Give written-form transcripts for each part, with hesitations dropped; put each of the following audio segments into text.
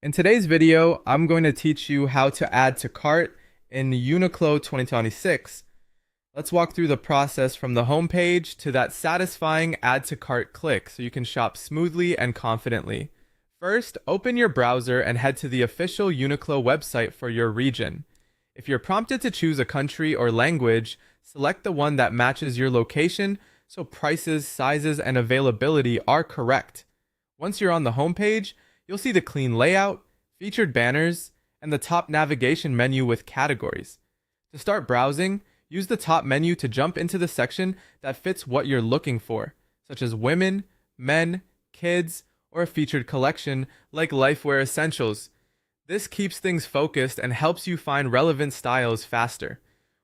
In today's video, I'm going to teach you how to add to cart in Uniqlo 2026. Let's walk through the process from the home page to that satisfying add to cart click so you can shop smoothly and confidently. First, open your browser and head to the official Uniqlo website for your region. If you're prompted to choose a country or language, select the one that matches your location so prices, sizes, and availability are correct. Once you're on the home page, you'll see the clean layout, featured banners, and the top navigation menu with categories. To start browsing, use the top menu to jump into the section that fits what you're looking for, such as women, men, kids, or a featured collection like Lifewear Essentials. This keeps things focused and helps you find relevant styles faster.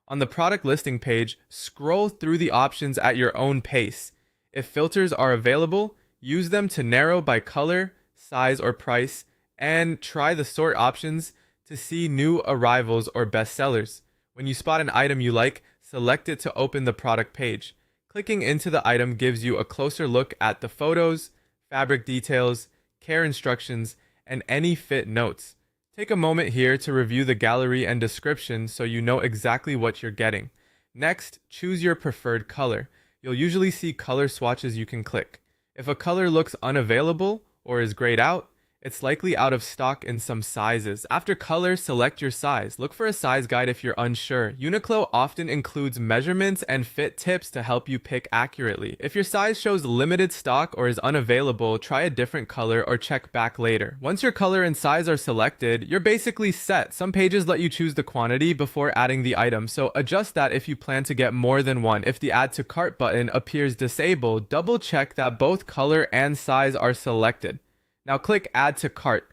On the product listing page, scroll through the options at your own pace. If filters are available, use them to narrow by color, size, or price, and try the sort options to see new arrivals or bestsellers. When you spot an item you like, select it to open the product page. Clicking into the item gives you a closer look at the photos, fabric details, care instructions, and any fit notes. Take a moment here to review the gallery and description so you know exactly what you're getting. Next, choose your preferred color. You'll usually see color swatches you can click. If a color looks unavailable or is grayed out, it's likely out of stock in some sizes. After color, select your size. Look for a size guide if you're unsure. Uniqlo often includes measurements and fit tips to help you pick accurately. If your size shows limited stock or is unavailable, try a different color or check back later. Once your color and size are selected, you're basically set. Some pages let you choose the quantity before adding the item, so adjust that if you plan to get more than one. If the add to cart button appears disabled, double check that both color and size are selected. Now click Add to Cart.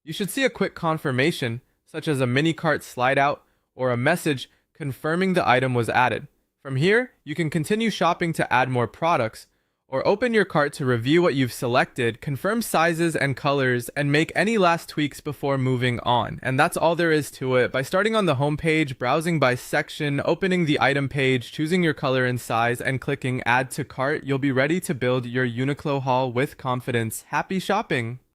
You should see a quick confirmation, such as a mini cart slide out or a message confirming the item was added. From here, you can continue shopping to add more products, or open your cart to review what you've selected, confirm sizes and colors, and make any last tweaks before moving on. And that's all there is to it. By starting on the home page, browsing by section, opening the item page, choosing your color and size, and clicking Add to Cart, you'll be ready to build your Uniqlo haul with confidence. Happy shopping!